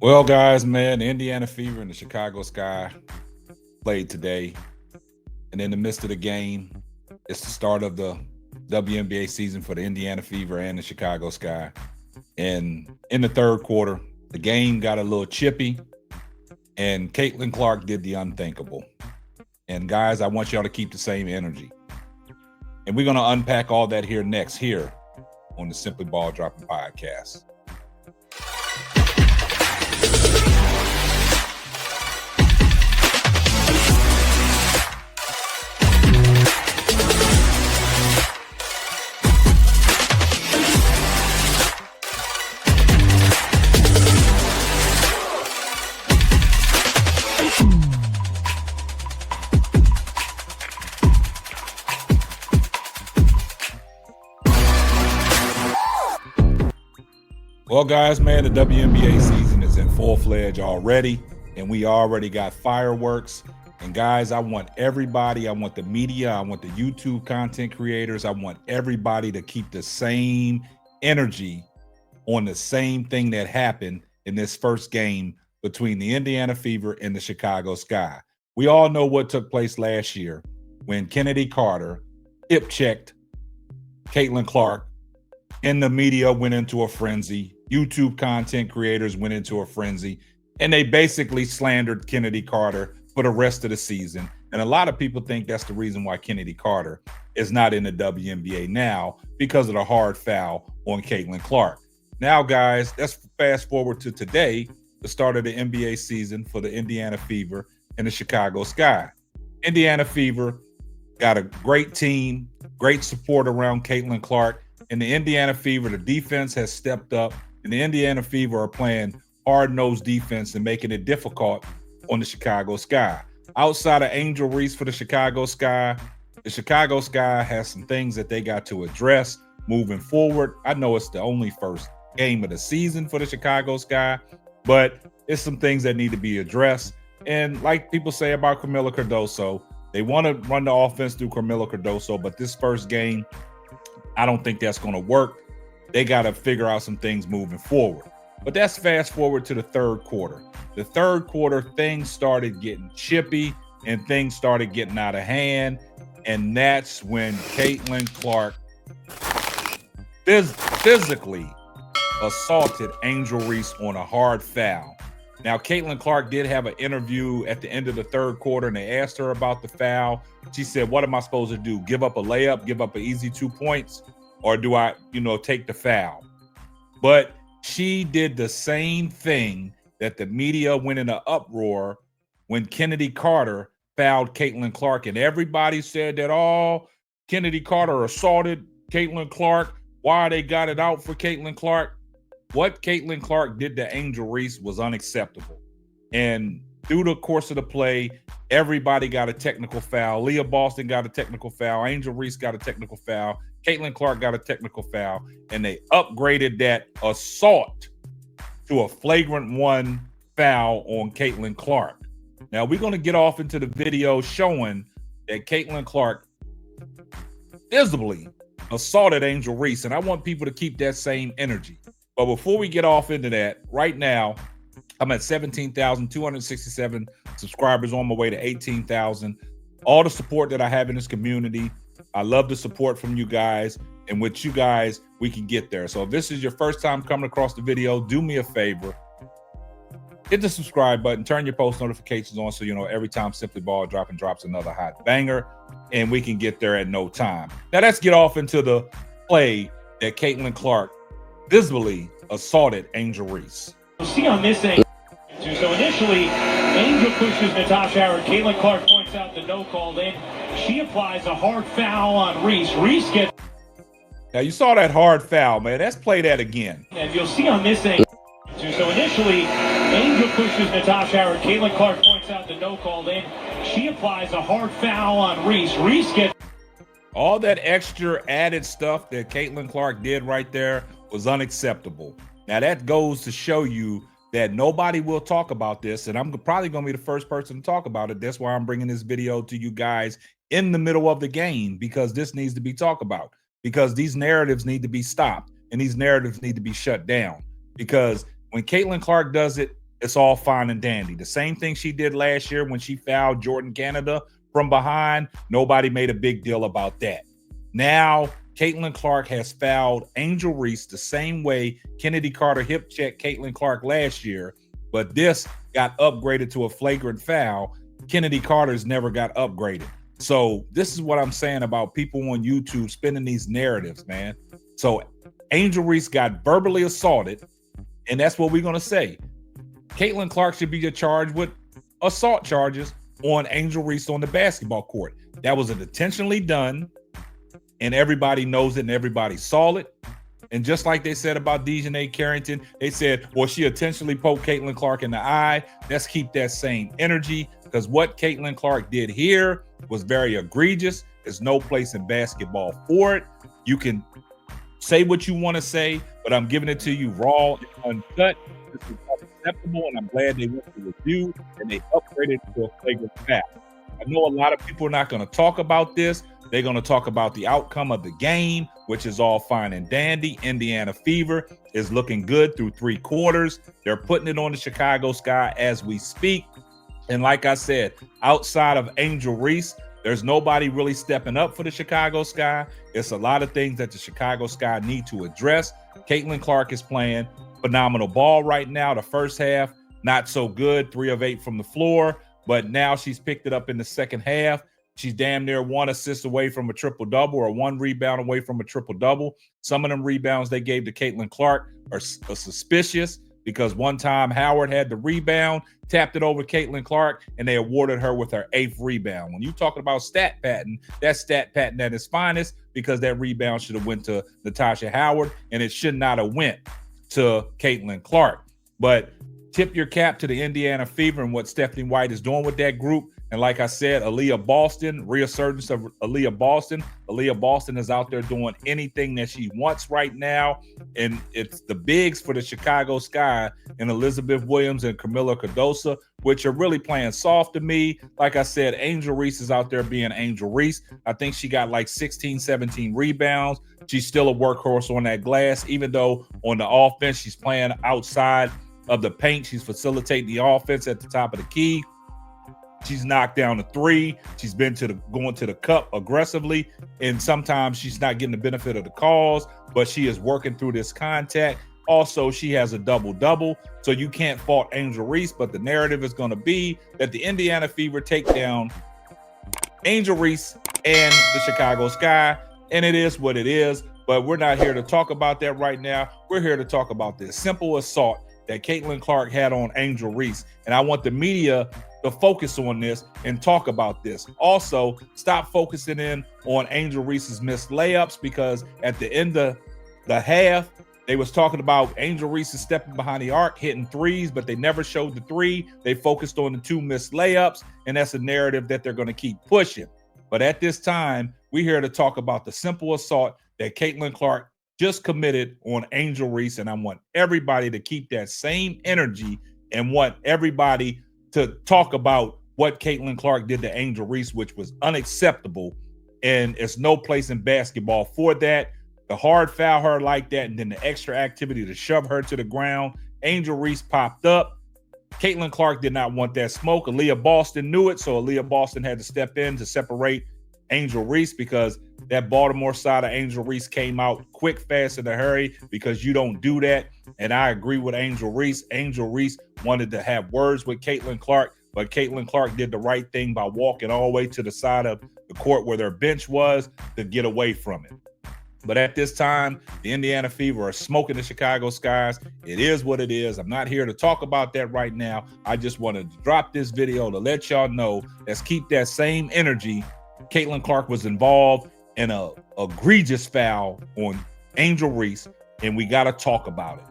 Well, guys, man, the Indiana Fever and the Chicago Sky played today. And in the midst of the game, it's the start of the WNBA season for the Indiana Fever and the Chicago Sky. And in the third quarter, the game got a little chippy, and Caitlin Clark did the unthinkable. And guys, I want y'all to keep the same energy. And we're going to unpack all that here next, here on the Simply Ball Dropping Podcast. Well, guys, man, the WNBA season is in full-fledged already, and we already got fireworks. And guys, I want everybody, I want the media, I want the YouTube content creators, I want everybody to keep the same energy on the same thing that happened in this first game between the Indiana Fever and the Chicago Sky. We all know what took place last year when Kennedy Carter hip-checked Caitlin Clark, and the media went into a frenzy. YouTube content creators went into a frenzy, and they basically slandered Kennedy Carter for the rest of the season. And a lot of people think that's the reason why Kennedy Carter is not in the WNBA now, because of the hard foul on Caitlin Clark. Now, guys, let's fast forward to today, the start of the NBA season for the Indiana Fever and the Chicago Sky. Indiana Fever got a great team, great support around Caitlin Clark. In the Indiana Fever, the defense has stepped up, and the Indiana Fever are playing hard-nosed defense and making it difficult on the Chicago Sky. Outside of Angel Reese for the Chicago Sky has some things that they got to address moving forward. I know it's the only first game of the season for the Chicago Sky, but it's some things that need to be addressed. And like people say about Camila Cardoso, they want to run the offense through Camila Cardoso, but this first game, I don't think that's going to work. They got to figure out some things moving forward. But that's fast forward to the third quarter. The third quarter, things started getting chippy and things started getting out of hand. And that's when Caitlin Clark physically assaulted Angel Reese on a hard foul. Now, Caitlin Clark did have an interview at the end of the third quarter, and they asked her about the foul. She said, what am I supposed to do? Give up a layup, give up an easy 2 points? Or do I, take the foul? But she did the same thing that the media went in an uproar when Kennedy Carter fouled Caitlin Clark. And everybody said that, Kennedy Carter assaulted Caitlin Clark. Why they got it out for Caitlin Clark? What Caitlin Clark did to Angel Reese was unacceptable. And through the course of the play, everybody got a technical foul. Leah Boston got a technical foul. Angel Reese got a technical foul. Caitlin Clark got a technical foul. And they upgraded that assault to a flagrant 1 foul on Caitlin Clark. Now, we're going to get off into the video showing that Caitlin Clark visibly assaulted Angel Reese. And I want people to keep that same energy. But before we get off into that, right now, I'm at 17,267 subscribers, on my way to 18,000. All the support that I have in this community, I love the support from you guys. And with you guys, we can get there. So if this is your first time coming across the video, do me a favor. Hit the subscribe button, turn your post notifications on so you know every time Simply Ball drops another hot banger, and we can get there at no time. Now let's get off into the play that Caitlin Clark visibly assaulted Angel Reese. You'll see on this angle. So initially, Angel pushes Natasha Howard. Caitlin Clark points out the no call. Then she applies a hard foul on Reese. Reese gets. Now you saw that hard foul, man. Let's play that again. And you'll see on this angle. So initially, Angel pushes Natasha Howard. Caitlin Clark points out the no call. Then she applies a hard foul on Reese. Reese gets. All that extra added stuff that Caitlin Clark did right there was unacceptable. Now that goes to show you that nobody will talk about this, and I'm probably going to be the first person to talk about it. That's why I'm bringing this video to you guys in the middle of the game, because this needs to be talked about, because these narratives need to be stopped and these narratives need to be shut down. Because when Caitlin Clark does it, it's all fine and dandy. The same thing she did last year when she fouled Jordan Canada from behind. Nobody made a big deal about that. Now, Caitlin Clark has fouled Angel Reese the same way Kennedy Carter hip checked Caitlin Clark last year, but this got upgraded to a flagrant foul. Kennedy Carter's never got upgraded. So this is what I'm saying about people on YouTube spinning these narratives, man. So Angel Reese got verbally assaulted, and that's what we're going to say. Caitlin Clark should be charged with assault charges on Angel Reese on the basketball court. That was intentionally done, and everybody knows it and everybody saw it. And just like they said about Dejanay Carrington, they said, well, she intentionally poked Caitlin Clark in the eye. Let's keep that same energy, because what Caitlin Clark did here was very egregious. There's no place in basketball for it. You can say what you want to say, but I'm giving it to you raw and uncut. This is unacceptable, and I'm glad they went to review and they upgraded to a flagrant foul. I know a lot of people are not going to talk about this. They're going to talk about the outcome of the game, which is all fine and dandy. Indiana Fever is looking good through 3 quarters. They're putting it on the Chicago Sky as we speak. And like I said, outside of Angel Reese, there's nobody really stepping up for the Chicago Sky. It's a lot of things that the Chicago Sky need to address. Caitlin Clark is playing phenomenal ball right now. The first half, not so good, 3 of 8 from the floor. But now she's picked it up in the second half. She's damn near 1 assist away from a triple-double or 1 rebound away from a triple-double. Some of them rebounds they gave to Caitlin Clark are suspicious, because one time Howard had the rebound, tapped it over Caitlin Clark, and they awarded her with her 8th rebound. When you talking about stat pattern, that's stat pattern at its finest, because that rebound should have went to Natasha Howard, and it should not have went to Caitlin Clark. But tip your cap to the Indiana Fever and what Stephanie White is doing with that group. And like I said, Aaliyah Boston, resurgence of Aaliyah Boston. Aaliyah Boston is out there doing anything that she wants right now. And it's the bigs for the Chicago Sky and Elizabeth Williams and Camila Cardoso, which are really playing soft to me. Like I said, Angel Reese is out there being Angel Reese. I think she got like 16, 17 rebounds. She's still a workhorse on that glass, even though on the offense, she's playing outside of the paint. She's facilitating the offense at the top of the key. She's knocked down a 3. She's been going to the cup aggressively, and sometimes she's not getting the benefit of the calls, but she is working through this contact. Also, she has a double-double, so you can't fault Angel Reese, but the narrative is going to be that the Indiana Fever take down Angel Reese and the Chicago Sky, and it is what it is, but we're not here to talk about that right now. We're here to talk about this simple assault that Caitlin Clark had on Angel Reese, and I want the media to focus on this and talk about this. Also, stop focusing in on Angel Reese's missed layups, because at the end of the half, they was talking about Angel Reese is stepping behind the arc, hitting 3s, but they never showed the 3. They focused on the 2 missed layups, and that's a narrative that they're going to keep pushing. But at this time, we're here to talk about the simple assault that Caitlin Clark just committed on Angel Reese, and I want everybody to keep that same energy and want everybody to talk about what Caitlin Clark did to Angel Reese, which was unacceptable, and it's no place in basketball for that. The hard foul her like that, and then the extra activity to shove her to the ground. Angel Reese popped up. Caitlin Clark did not want that smoke. Aaliyah Boston knew it, so Aaliyah Boston had to step in to separate Angel Reese, because that Baltimore side of Angel Reese came out quick, fast, in a hurry, because you don't do that. And I agree with Angel Reese. Angel Reese wanted to have words with Caitlin Clark, but Caitlin Clark did the right thing by walking all the way to the side of the court where their bench was to get away from it. But at this time, the Indiana Fever are smoking the Chicago Skies. It is what it is. I'm not here to talk about that right now. I just wanted to drop this video to let y'all know, let's keep that same energy. Caitlin Clark was involved in a egregious foul on Angel Reese, and we got to talk about it.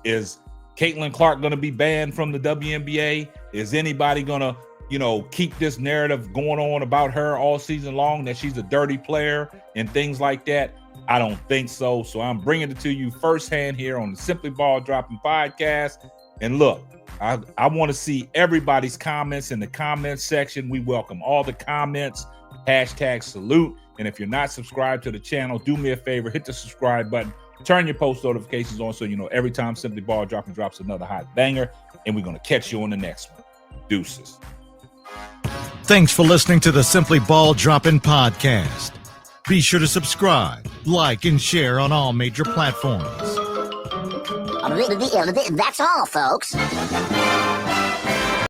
Is Caitlin Clark going to be banned from the WNBA? Is anybody going to, keep this narrative going on about her all season long, that she's a dirty player and things like that? I don't think so. So I'm bringing it to you firsthand here on the Simply Ball Dropping podcast. And look, I want to see everybody's comments in the comments section. We welcome all the comments. #salute. And if you're not subscribed to the channel, do me a favor, hit the subscribe button Turn your post notifications on so you know every time Simply Ball drops another hot banger, and we're going to catch you on the next one. Deuces. Thanks for listening to the Simply Ball Dropping podcast. Be sure to subscribe, like, and share on all major platforms. That's all, folks.